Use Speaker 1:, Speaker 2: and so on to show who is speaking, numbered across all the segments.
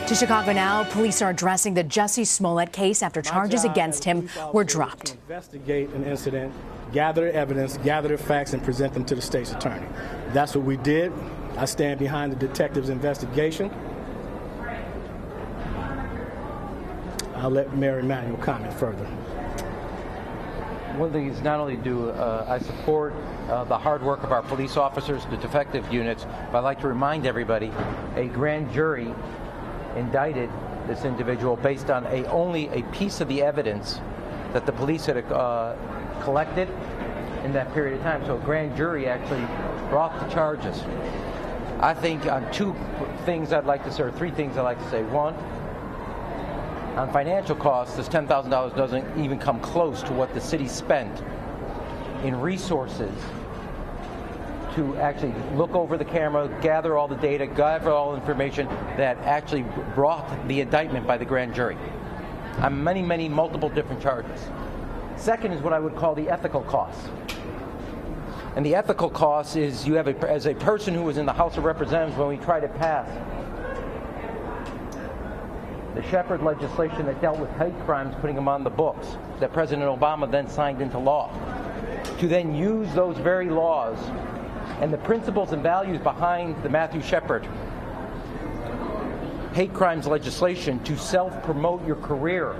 Speaker 1: To Chicago now, police are addressing the Jussie Smollett case after charges against him were dropped.
Speaker 2: Investigate an incident, gather evidence, gather the facts, and present them to the state's attorney. That's what we did. I stand behind the detective's investigation. I'll let Mayor Emanuel comment further.
Speaker 3: One of the things not only do I support the hard work of our police officers, the defective units, but I'd like to remind everybody a grand jury indicted this individual based on only a piece of the evidence that the police had collected in that period of time. So a grand jury actually brought the charges. I think on three things I'd like to say. One, on financial costs, this $10,000 doesn't even come close to what the city spent in resources to actually look over the camera, gather all the data, gather all the information that actually brought the indictment by the grand jury on many, multiple different charges. Second is what I would call the ethical costs. And the ethical cost is you have, as a person who was in the House of Representatives when we tried to pass the Shepard legislation that dealt with hate crimes, putting them on the books, that President Obama then signed into law, to then use those very laws and the principles and values behind the Matthew Shepard hate crimes legislation to self-promote your career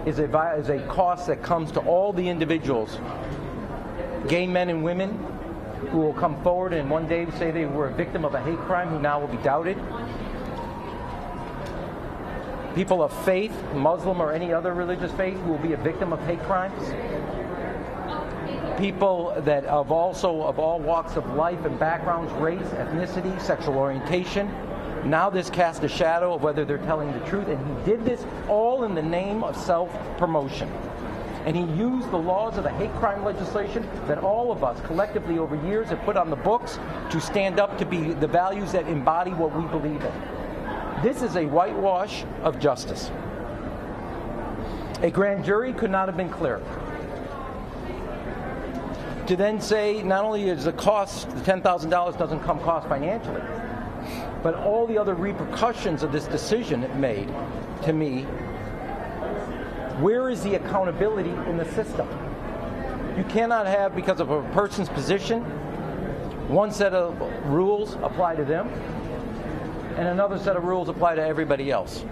Speaker 3: is a cost that comes to all the individuals, gay men and women, who will come forward and one day say they were a victim of a hate crime who now will be doubted. People of faith, Muslim or any other religious faith, who will be a victim of hate crimes. People that of all walks of life and backgrounds, race, ethnicity, sexual orientation. Now this casts a shadow of whether they're telling the truth, and he did this all in the name of self-promotion. And he used the laws of the hate crime legislation that all of us collectively over years have put on the books to stand up to be the values that embody what we believe in. This is a whitewash of justice. A grand jury could not have been clearer. To then say not only is the cost, the $10,000 doesn't come cost financially, but all the other repercussions of this decision it made, to me, where is the accountability in the system? You cannot have, because of a person's position, one set of rules apply to them, and another set of rules apply to everybody else.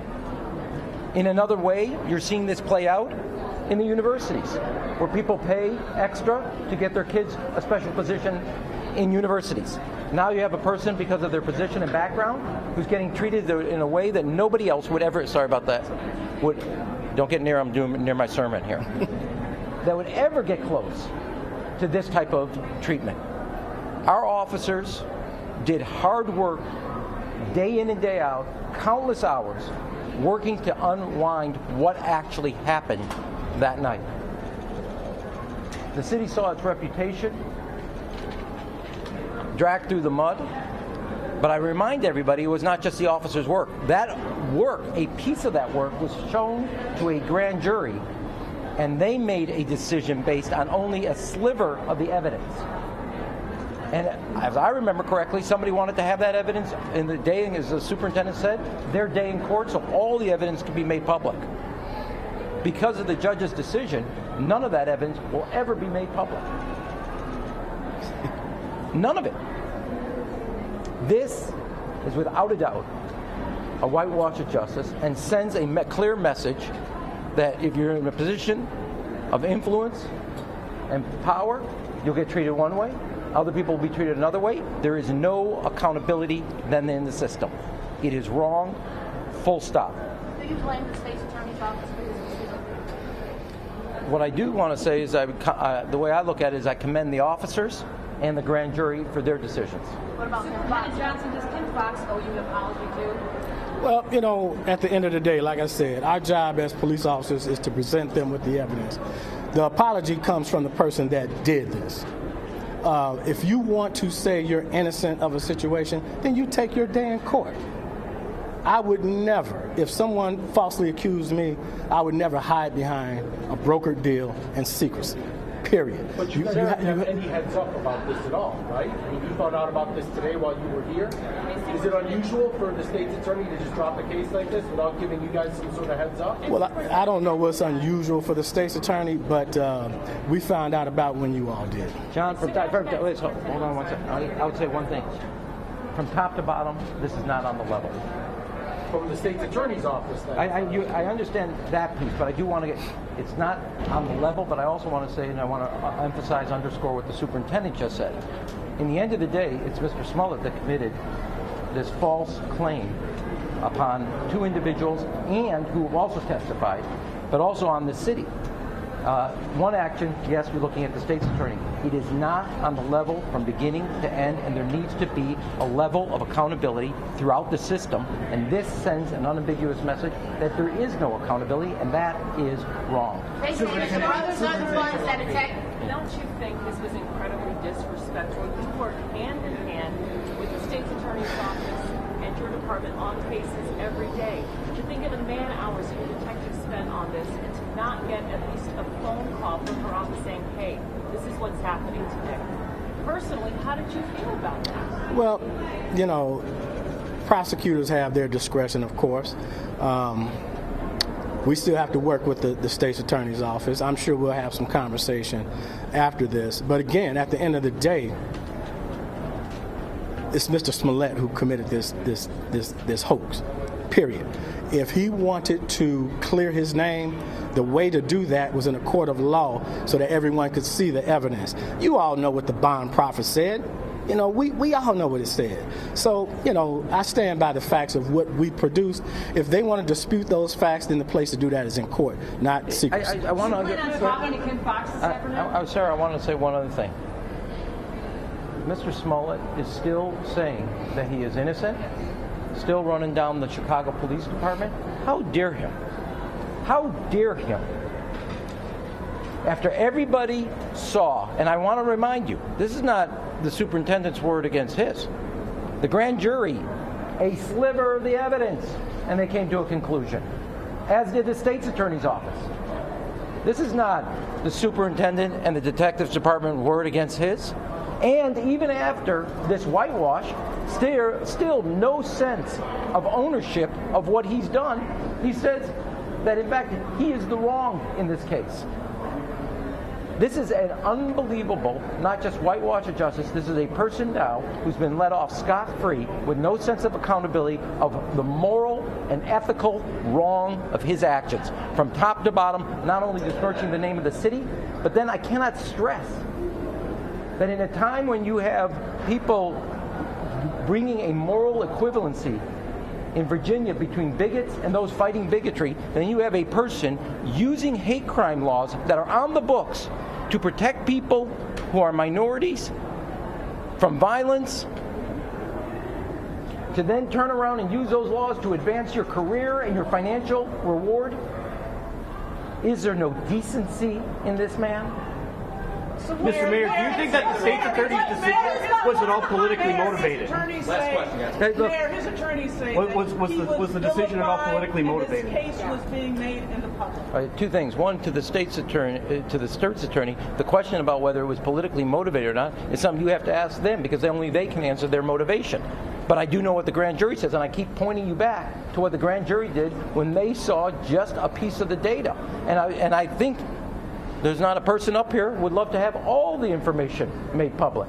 Speaker 3: In another way, you're seeing this play out in the universities, where people pay extra to get their kids a special position in universities. Now you have a person, because of their position and background, who's getting treated in a way that nobody else would ever, sorry about that, don't get near, I'm doing near my sermon here, that would ever get close to this type of treatment. Our officers did hard work, day in and day out, countless hours, working to unwind what actually happened that night. The city saw its reputation dragged through the mud, but I remind everybody it was not just the officers' work. That work, a piece of that work, was shown to a grand jury, and they made a decision based on only a sliver of the evidence. And as I remember correctly, somebody wanted to have that evidence in the day, as the superintendent said, their day in court, so all the evidence could be made public. Because of the judge's decision, none of that evidence will ever be made public. None of it. This is without a doubt a whitewash of justice, and sends a clear message that if you're in a position of influence and power, you'll get treated one way, other people will be treated another way. There is no accountability then in the system. It is wrong, full stop.
Speaker 4: Do you blame the state's attorney's office for this decision?
Speaker 3: What I do want to say is, the way I look at it is I commend the officers and the grand jury for their decisions.
Speaker 4: What about Superintendent Johnson? Does Ken Fox owe you an apology too?
Speaker 2: Well, you know, at the end of the day, like I said, our job as police officers is to present them with the evidence. The apology comes from the person that did this. If you want to say you're innocent of a situation, then you take your day in court. I would never, if someone falsely accused me, I would never hide behind a brokered deal and secrecy. period.
Speaker 5: But you didn't have any heads up about this at all, right? I mean, you found out about this today while you were here. Is it unusual for the state's attorney to just drop a case like this without giving you guys some sort of heads up?
Speaker 2: Well, I don't know what's unusual for the state's attorney, but we found out about when you all did.
Speaker 3: John, hold on one second. I would say one thing. From top to bottom, this is not on the level.
Speaker 5: From the state's attorney's office, then.
Speaker 3: I understand that piece, but I do want to get, it's not on the level, but I also want to say, and I want to emphasize, underscore what the superintendent just said. In the end of the day, it's Mr. Smollett that committed this false claim upon two individuals and who also testified, but also on the city. One action, yes, we're looking at the state's attorney. It is not on the level from beginning to end, and there needs to be a level of accountability throughout the system, and this sends an unambiguous message that there is no accountability, and that is wrong.
Speaker 4: Don't you think this was incredibly disrespectful? You work hand in hand with the state's attorney's office and your department on cases every day. To think of the man hours your detectives spent on this and to not get at least a phone call from her office saying, hey, this is what's happening today. Personally, how did you feel about that?
Speaker 2: Well, you know, prosecutors have their discretion, of course. We still have to work with the state's attorney's office. I'm sure we'll have some conversation after this. But again, at the end of the day, it's Mr. Smollett who committed this hoax, period. If he wanted to clear his name, the way to do that was in a court of law so that everyone could see the evidence. You all know what the bond proffer said. You know, we all know what it said. So, you know, I stand by the facts of what we produced. If they want to dispute those facts, then the place to do that is in court, not secrecy.
Speaker 3: I want to Sarah, I want to say one other thing. Mr. Smollett is still saying that he is innocent, still running down the Chicago Police Department. How dare him? How dare him? After everybody saw, and I want to remind you, this is not the superintendent's word against his. The grand jury, a sliver of the evidence, and they came to a conclusion, as did the state's attorney's office. This is not the superintendent and the detectives department word against his. And even after this whitewash, still no sense of ownership of what he's done. He says that, in fact, he is the wrong in this case. This is an unbelievable, not just whitewash of justice, this is a person now who's been let off scot-free with no sense of accountability of the moral and ethical wrong of his actions. From top to bottom, not only besmirching the name of the city, but then I cannot stress that in a time when you have people bringing a moral equivalency in Virginia between bigots and those fighting bigotry, then you have a person using hate crime laws that are on the books to protect people who are minorities from violence, to then turn around and use those laws to advance your career and your financial reward. Is there no decency in this man?
Speaker 6: Mr. Mayor, do you think that the state's attorney's decision was at all politically motivated?
Speaker 5: Last question, guys.
Speaker 6: Mayor,
Speaker 7: his attorneys say
Speaker 6: was the decision at all politically motivated?
Speaker 7: This case was being made in the public.
Speaker 3: Two things. One, to the state's attorney, the question about whether it was politically motivated or not is something you have to ask them, because only they can answer their motivation. But I do know what the grand jury says, and I keep pointing you back to what the grand jury did when they saw just a piece of the data. And I think there's not a person up here who would love to have all the information made public,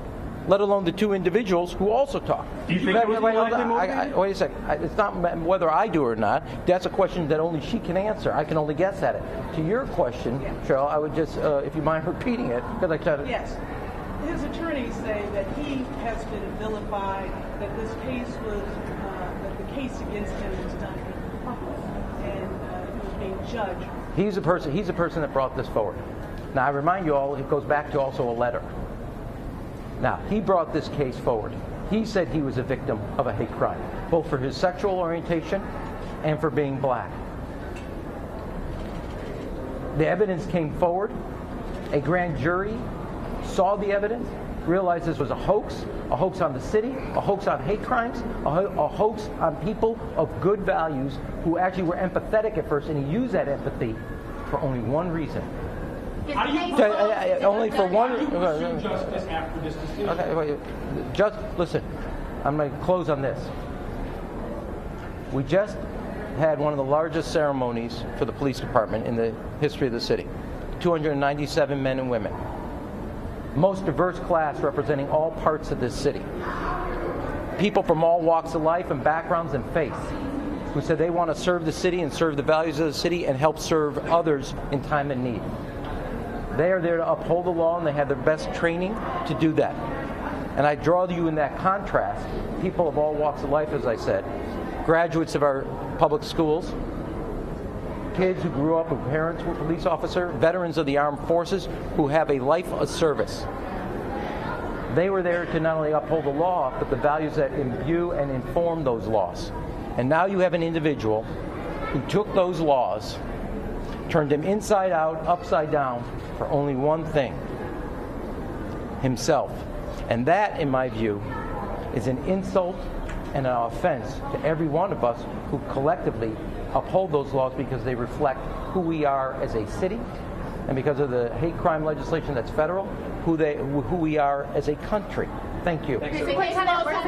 Speaker 3: let alone the two individuals who also talked.
Speaker 6: Do you think it was politically motivated?
Speaker 3: Wait a second. It's not whether I do or not. That's a question that only she can answer. I can only guess at it. To your question, Cheryl, I would just, if you mind repeating it, because I tried to.
Speaker 7: Yes. His attorneys say that he has been vilified, that this case was, that the case against him was done in public, and he was being judged.
Speaker 3: He's a person that brought this forward. Now, I remind you all, it goes back to also a letter. Now, he brought this case forward. He said he was a victim of a hate crime, both for his sexual orientation and for being black. The evidence came forward. A grand jury saw the evidence, realized this was a hoax on the city, a hoax on hate crimes, a hoax on people of good values who actually were empathetic at first, and he used that empathy for only one reason: Only for one.
Speaker 6: Justice after this decision.
Speaker 3: Okay, wait, just listen. I'm going to close on this. We just had one of the largest ceremonies for the police department in the history of the city. 297 men and women. Most diverse class representing all parts of this city. People from all walks of life and backgrounds and faiths who said they want to serve the city and serve the values of the city and help serve others in time of need. They are there to uphold the law, and they have their best training to do that. And I draw you in that contrast, people of all walks of life, as I said, graduates of our public schools, kids who grew up with parents who were police officers, veterans of the armed forces who have a life of service. They were there to not only uphold the law, but the values that imbue and inform those laws. And now you have an individual who took those laws, turned them inside out, upside down, for only one thing: himself. And that, in my view, is an insult and an offense to every one of us who collectively uphold those laws because they reflect who we are as a city, and because of the hate crime legislation that's federal, who we are as a country. Thank you.